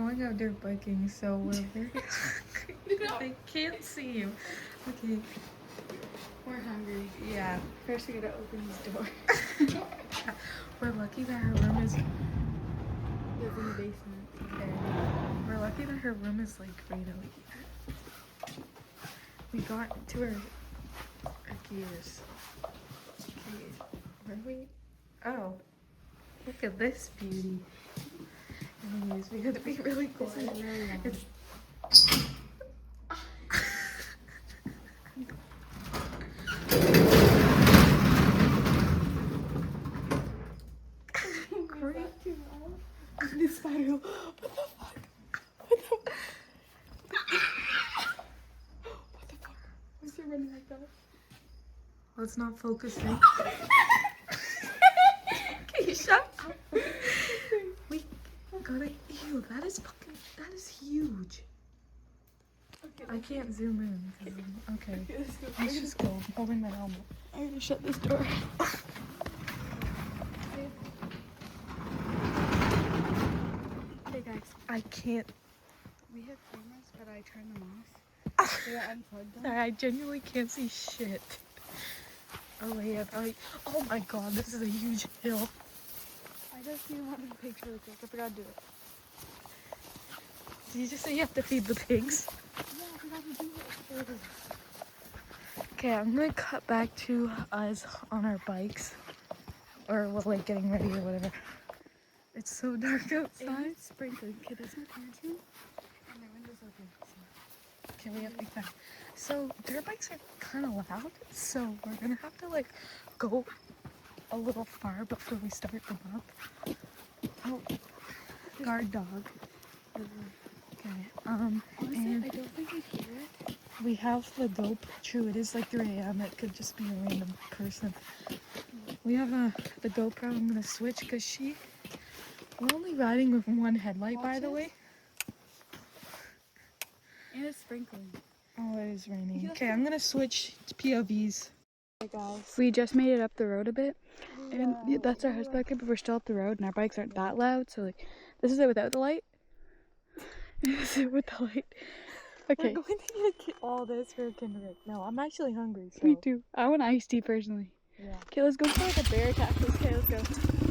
going out dirt biking, so we're very they can't see you. Okay. We're hungry. Yeah. First we gotta open this door. We're lucky that her room is It's in the basement. okay. We're lucky that her room is like right out here. We got to our gears. Okay. Where are we? Oh. Look at this beauty. Anyways, we gotta be really quiet. This is really long. It's This spider. What the fuck? What the fuck? Why is it running like that? let's not focus in. Okay, shut up. We gotta. Ew, that is huge. Okay, I can't zoom in. Okay. let's go. Let's just go. I'm holding my helmet. I'm gonna shut this door. Hey guys, I can't. we have cameras, but I turned them off. They are unplugged them. I genuinely can't see shit. Oh yeah, oh my god, this is a huge hill. I just need one picture real quick. I forgot to do it. Did you just say you have to feed the pigs? Yeah, I forgot to do it. Okay, I'm gonna cut back to us on our bikes. Or we're like getting ready or whatever. It's so dark outside. It's sprinkling. Okay, that's my parents' room. And their window's open. So. Okay, we have to be fast. So dirt bikes are kind of loud, so we're gonna have to like go a little far before we start them up. Oh, guard dog. Okay. Honestly, And I don't think I hear it. we have the dope. True, it is like 3 a.m. It could just be a random person. We have the GoPro. I'm gonna switch because we're only riding with one headlight, by the way. And it's sprinkling. Oh, it is raining. Okay, I'm gonna switch to POVs. Hey guys, we just made it up the road a bit, and that's our house bucket, but we're still up the road, and our bikes aren't that loud. So like, this is it without the light. This is it with the light. Okay. We're going to get all this for Kinder. No, I'm actually hungry. So. Me too. I want iced tea personally. Yeah. Okay, let's go for the bear taxes. Okay, let's go.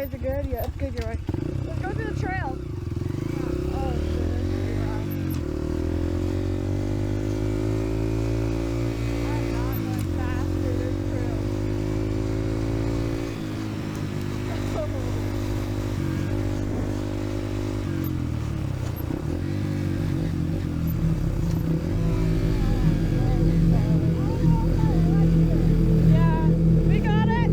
Is it good? Yeah, it's good. You're right. Let's go to the trail. Oh, shit. That's gonna be rough. I'm not going fast through this trail. Yeah, we got it.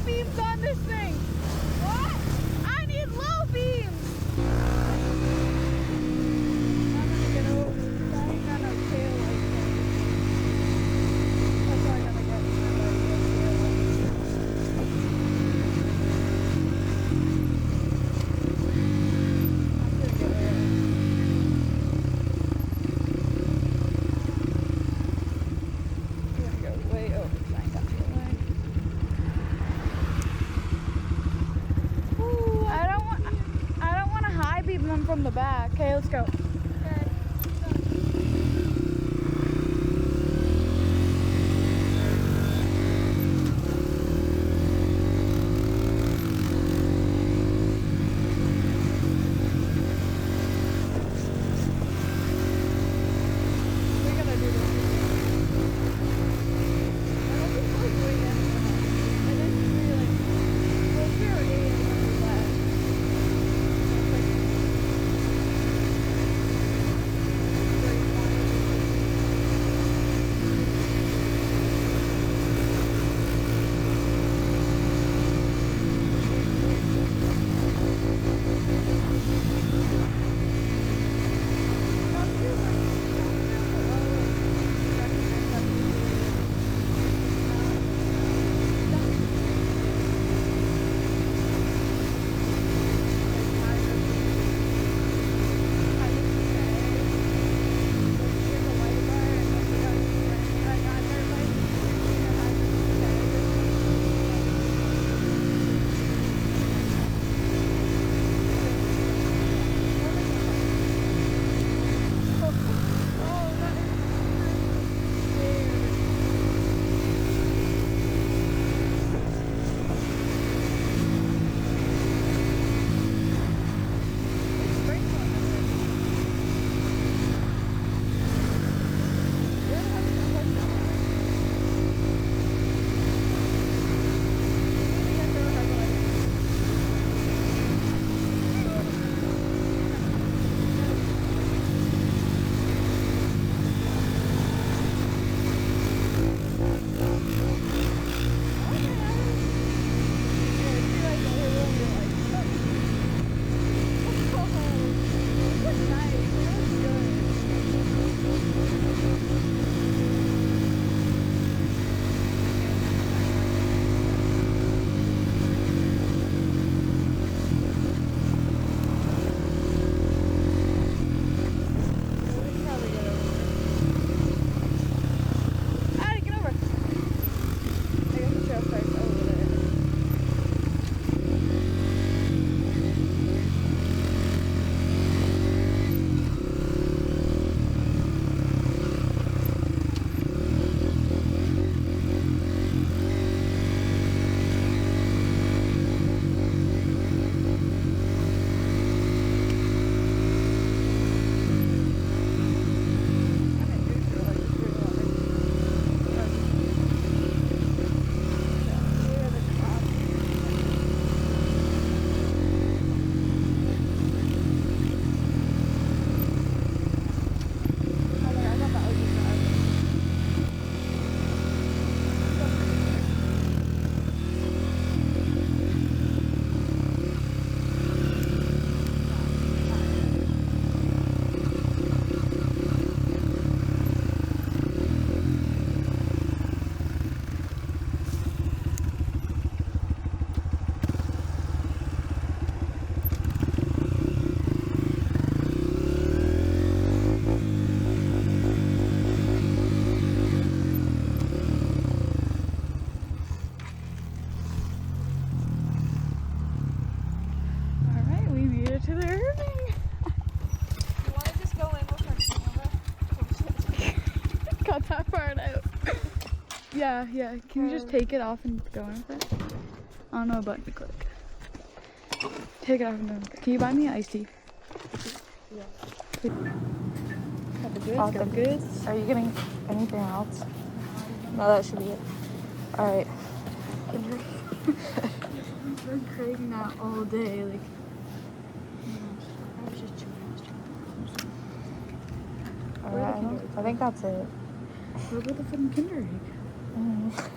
beams on this thing. What? I need low beams. I'm gonna get over. I ain't got no tail light. That's all I gotta get. Them from the back. Okay, let's go. that part out. Yeah, yeah. Can you just take it off and go in with it? I don't know a button to click. Take it off and go in with it. Can you buy me an iced tea? Yeah. Got the goods, Got got the the goods. Are you getting anything else? No, that should be it. Alright. I've been craving that all day. Like, I was just chewing. Alright, I think that's it. Where were the fucking Kinder Egg?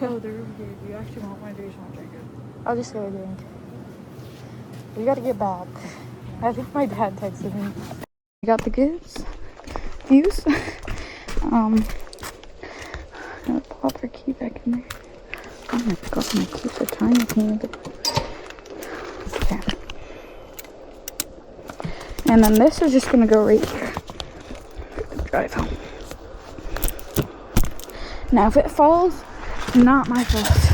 Oh, they're over here. Do you actually want one or do you just want to drink it? I'll just get a drink. We gotta get back. I think my dad texted me. I got the goods. Views. I'm gonna pop her key back in there. Oh my god, my keys are tiny. Okay. And then this is just gonna go right here. Drive home. Now if it falls, not my fault.